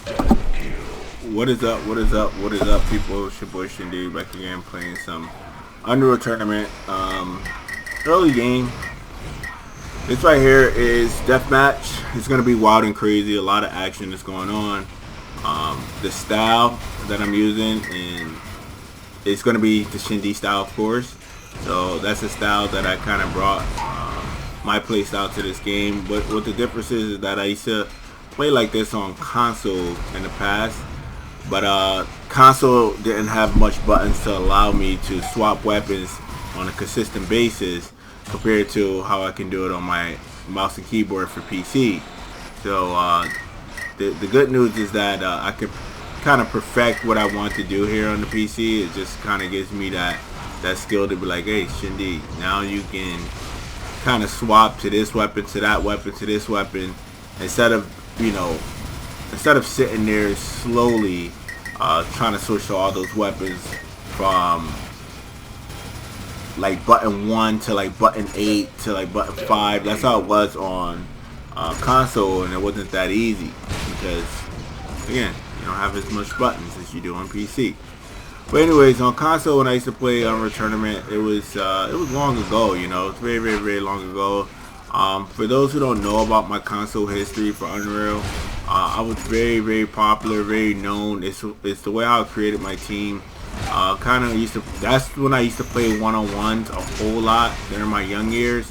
What is up? What is up? What is up, people? It's your boy ShinDeon back again playing some Unreal Tournament. Early game. This right here is Deathmatch. It's gonna be wild and crazy. A lot of action is going on. The style that I'm using, and it's gonna be the ShinDeon style, of course. So that's the style that I kind of brought my play style to this game. But what the difference is that I used to play like this on console in the past. But console didn't have much buttons to allow me to swap weapons on a consistent basis compared to how I can do it on my mouse and keyboard for PC. So the good news is that I could kind of perfect what I want to do here on the PC. It just kind of gives me that skill to be like, hey, ShinDeon, now you can kind of swap to this weapon, to that weapon, to this weapon, instead of sitting there slowly trying to switch to all those weapons from like button 1 to like button 8 to like button 5. That's how it was on console, and it wasn't that easy because, again, you don't have as much buttons as you do on PC. But anyways, on console, when I used to play Unreal Tournament, it was long ago. You know, it's very, very, very long ago. For those who don't know about my console history for Unreal, I was very, very popular, very known. It's the way I created my team. That's when I used to play one-on-ones a whole lot during my young years.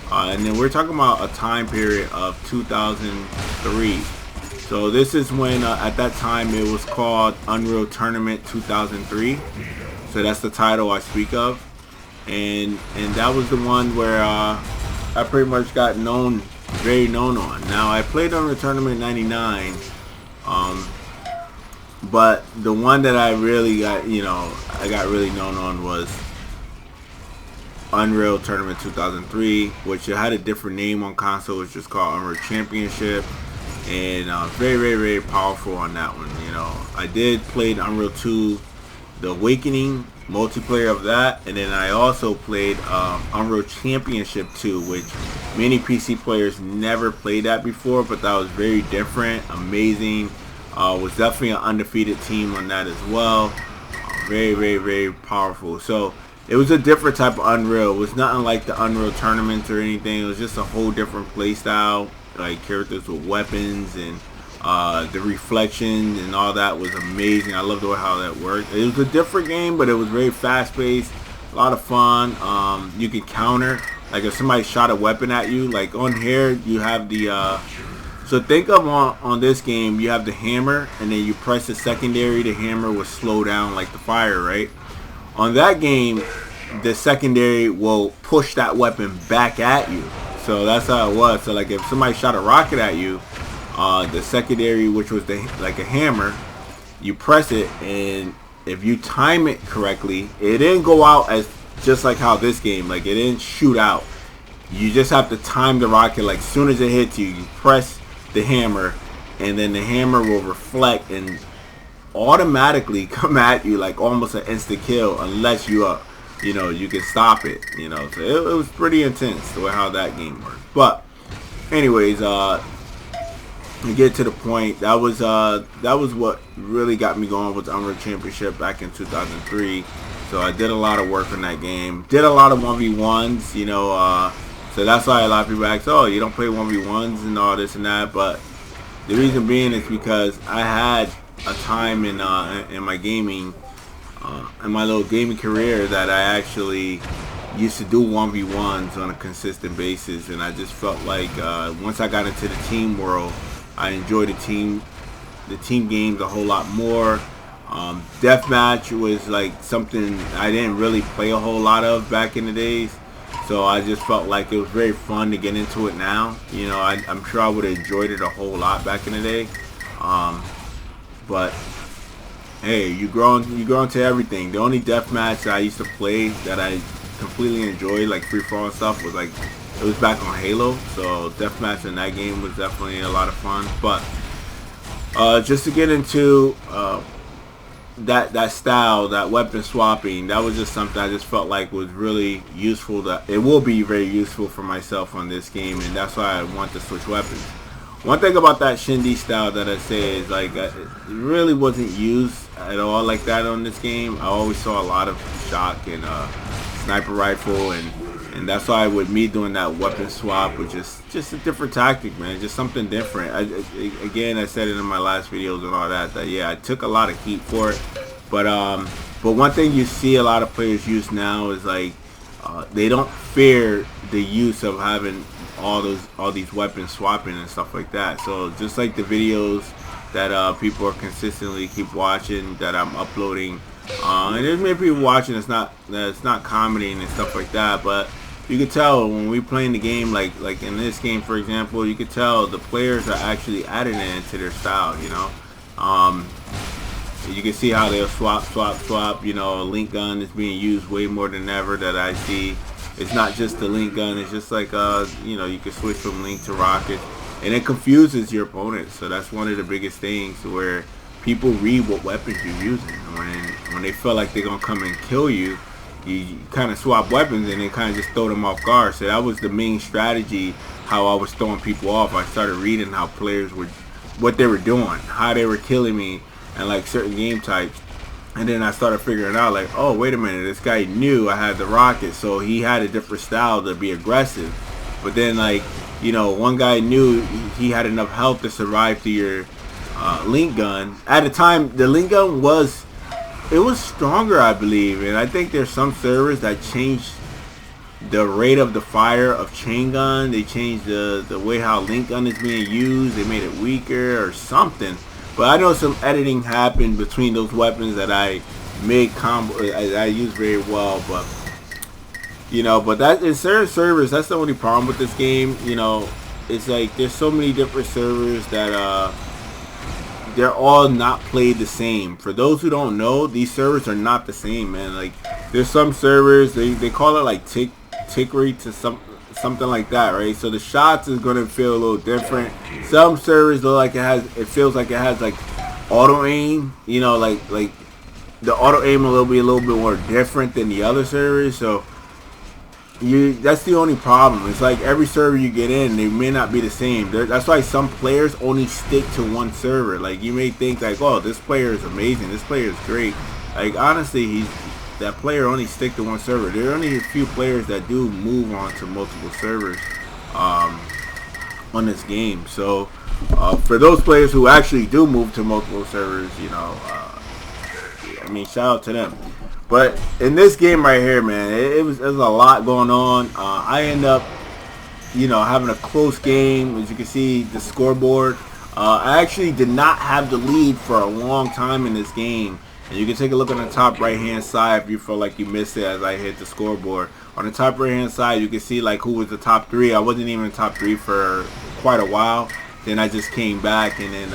And then we're talking about a time period of 2003. So this is when, at that time, it was called Unreal Tournament 2003. So that's the title I speak of. And that was the one where I pretty much got very known on. Now, I played Unreal Tournament 99. But the one that I really got, I got really known on was Unreal Tournament 2003, which it had a different name on console. It's just called Unreal Championship. And very, very, very powerful on that one. I did play Unreal 2, The Awakening, multiplayer of that, and then I also played Unreal Championship 2, which many PC players never played that before, but that was very different, amazing. Was definitely an undefeated team on that as well. Very, very, very powerful. So it was a different type of Unreal. It was nothing like the Unreal tournaments or anything. It was just a whole different play style. Like characters with weapons, and the reflection and all that was amazing. I loved the way how that worked. It was a different game, but it was very fast-paced, a lot of fun. You could counter, like if somebody shot a weapon at you. Like on here, you have the so think of on this game, you have the hammer, and then you press the secondary. The hammer will slow down like the fire, right? On that game, the secondary will push that weapon back at you. So that's how it was. So like if somebody shot a rocket at you, the secondary, which was like a hammer, you press it, and if you time it correctly, it didn't go out as just like how this game, like it didn't shoot out. You just have to time the rocket. Like as soon as it hits you, you press the hammer, and then the hammer will reflect and automatically come at you like almost an instant kill, unless you you can stop it. So it was pretty intense the way how that game worked. But anyways, to get to the point, that was what really got me going with the Unreal Championship back in 2003. So I did a lot of work on that game. Did a lot of 1v1s. So that's why a lot of people ask, oh, you don't play 1v1s and all this and that. But the reason being is because I had a time in my gaming, in my little gaming career, that I actually used to do 1v1s on a consistent basis, and I just felt like once I got into the team world, I enjoyed the team games a whole lot more. Deathmatch was like something I didn't really play a whole lot of back in the days, so I just felt like it was very fun to get into it now. I'm sure I would have enjoyed it a whole lot back in the day, but hey, you grow into everything. The only deathmatch that I used to play that I completely enjoyed, like free for all and stuff, was like, it was back on Halo. So deathmatch in that game was definitely a lot of fun. But just to get into that style, that weapon swapping, that was just something I just felt like was really useful. That it will be very useful for myself on this game, and that's why I want to switch weapons. One thing about that Shindy style that I say is like it really wasn't used at all like that on this game. I always saw a lot of shock and sniper rifle, and that's why with me doing that weapon swap was just a different tactic, man. Just something different. Again, I said it in my last videos and all that yeah, I took a lot of heat for it, but one thing you see a lot of players use now is like they don't fear the use of having all these weapons swapping and stuff like that. So just like the videos that people are consistently keep watching that I'm uploading, and there's many people watching that's not commenting and stuff like that, but you could tell when we playing the game, like in this game for example, you could tell the players are actually adding it into their style, you know. You can see how they'll swap, you know. A link gun is being used way more than ever that I see. It's not just the link gun, it's just like you know, you can switch from link to rocket, and it confuses your opponent. So that's one of the biggest things, where people read what weapons you're using. When they feel like they're gonna come and kill you, you kind of swap weapons and then kind of just throw them off guard. So that was the main strategy, how I was throwing people off. I started reading how players would, what they were doing, how they were killing me, and like certain game types. And then I started figuring out like, oh, wait a minute, this guy knew I had the rocket, so he had a different style to be aggressive. But then, like, you know, one guy knew he had enough health to survive through your link gun. At the time, the link gun was stronger, I believe, and I think there's some servers that changed the rate of the fire of chain gun. They changed the way how link gun is being used. They made it weaker or something. But I know some editing happened between those weapons that I made I use very well. But you know, but that in certain servers, that's the only problem with this game. You know, it's like there's so many different servers that they're all not played the same. For those who don't know, these servers are not the same, man. Like there's some servers they call it like tick rate to something like that, right? So the shots is gonna feel a little different. Some servers look like it feels like it has like auto aim, you know, like the auto aim will be a little bit more different than the other servers. So that's the only problem. It's like every server you get in, they may not be the same. That's why some players only stick to one server. Like you may think like, oh, this player is amazing, this player is great. Like honestly, that player only stick to one server. There are only a few players that do move on to multiple servers on this game. So for those players who actually do move to multiple servers, you know, I mean, shout out to them. But in this game right here, man, there's a lot going on. I end up, you know, having a close game. As you can see, the scoreboard. I actually did not have the lead for a long time in this game. And you can take a look on the top right hand side if you feel like you missed it as I hit the scoreboard. On the top right hand side, you can see like who was the top 3. I wasn't even in the top 3 for quite a while. Then I just came back and then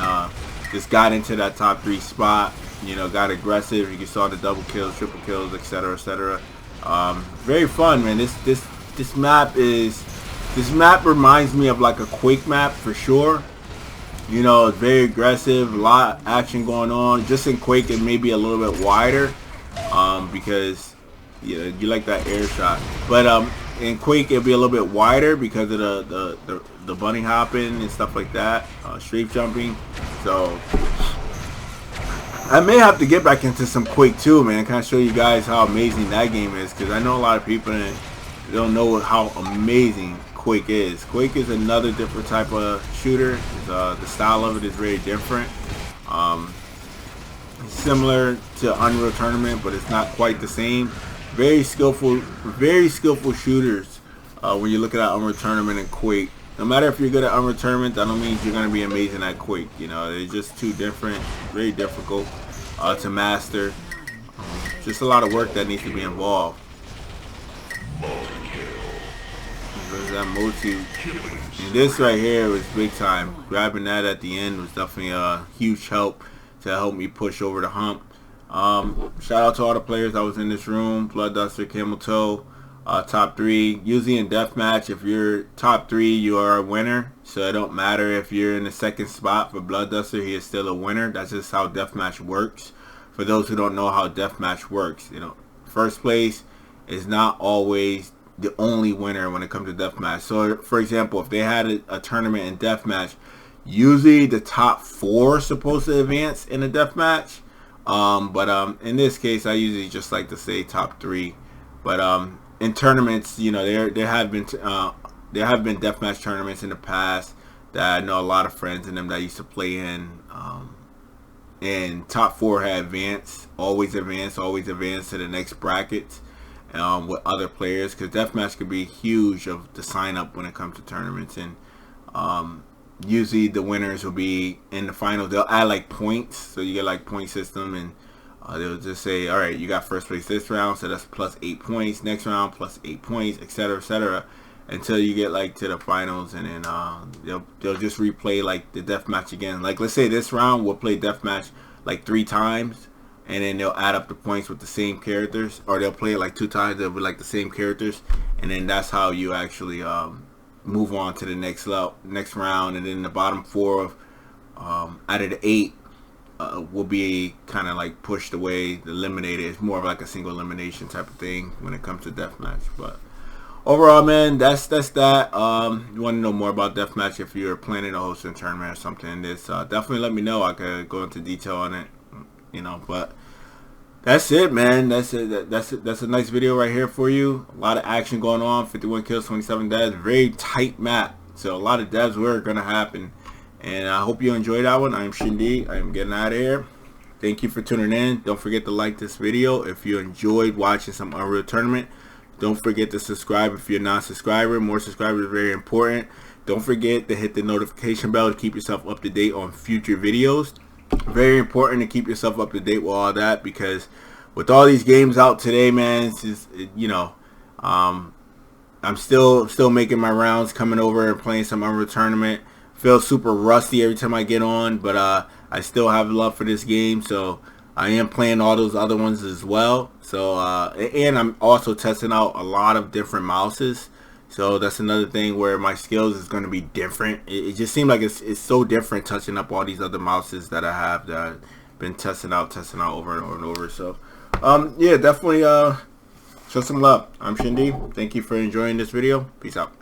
just got into that top 3 spot. You know, got aggressive. You saw the double kills, triple kills, etc., etc. Very fun, man. This map reminds me of like a Quake map for sure. You know, it's very aggressive, a lot of action going on. Just in Quake, it may be a little bit wider because you like that air shot. But in Quake, it'll be a little bit wider because of the bunny hopping and stuff like that, strafe jumping. So I may have to get back into some Quake 2, man. Kind of show you guys how amazing that game is, because I know a lot of people don't know how amazing Quake is. Quake is another different type of shooter. The style of it is very different. It's similar to Unreal Tournament, but it's not quite the same. Very skillful shooters when you look at Unreal Tournament and Quake. No matter if you're good at Unreal Tournament, that don't mean you're going to be amazing at Quake. You know, they're just two different, very difficult to master. Just a lot of work that needs to be involved. There's that motive. And this right here was big time. Grabbing that at the end was definitely a huge help to help me push over the hump. Shout out to all the players that was in this room. Blood Duster, Camel Toe, top 3. Usually in Deathmatch, if you're top 3, you are a winner. So it don't matter if you're in the second spot for Blood Duster, he is still a winner. That's just how Deathmatch works. For those who don't know how Deathmatch works, you know, first place is not always the only winner when it comes to Deathmatch. So for example, if they had a tournament in Deathmatch, Usually the top 4 are supposed to advance in a deathmatch. But in this case, I usually just like to say top 3. But in tournaments, you know, there have been deathmatch tournaments in the past that I know a lot of friends in them that I used to play in. And top 4 had always advanced to the next brackets with other players, because deathmatch could be huge of the sign up when it comes to tournaments. And usually the winners will be in the final. They'll add like points, so you get like point system, and they'll just say, all right, you got first place this round, so that's plus 8 points. Next round plus 8 points, etc., until you get like to the finals. And then they'll just replay like the deathmatch again. Like, let's say this round we'll play deathmatch like 3 times, and then they'll add up the points with the same characters, or they'll play it like 2 times, they'll be like the same characters, and then that's how you actually move on to the next round. And then the bottom 4 of out of the 8 will be kind of like pushed away, eliminated. It's more of like a single elimination type of thing when it comes to deathmatch. But overall, man, that's that. You want to know more about deathmatch, if you're planning to host a tournament or something, this definitely let me know. I could go into detail on it, you know. But that's it, man. That's it. That's a nice video right here for you. A lot of action going on. 51 kills, 27 deaths. Very tight map. So a lot of deaths were going to happen. And I hope you enjoyed that one. I'm ShinDeon. I'm getting out of here. Thank you for tuning in. Don't forget to like this video if you enjoyed watching some Unreal Tournament. Don't forget to subscribe if you're not a subscriber. More subscribers is very important. Don't forget to hit the notification bell to keep yourself up to date on future videos. Very important to keep yourself up to date with all that, because with all these games out today, man, it's just, you know, I'm still making my rounds, coming over and playing some Unreal Tournament. Feel super rusty every time I get on, but I still have love for this game, so I am playing all those other ones as well. So and I'm also testing out a lot of different mouses, so that's another thing where my skills is going to be different. It just seems like it's so different touching up all these other mouses that I have, that I've been testing out over and over and over. So yeah, definitely show some love. I'm ShinDeon. Thank you for enjoying this video. Peace out.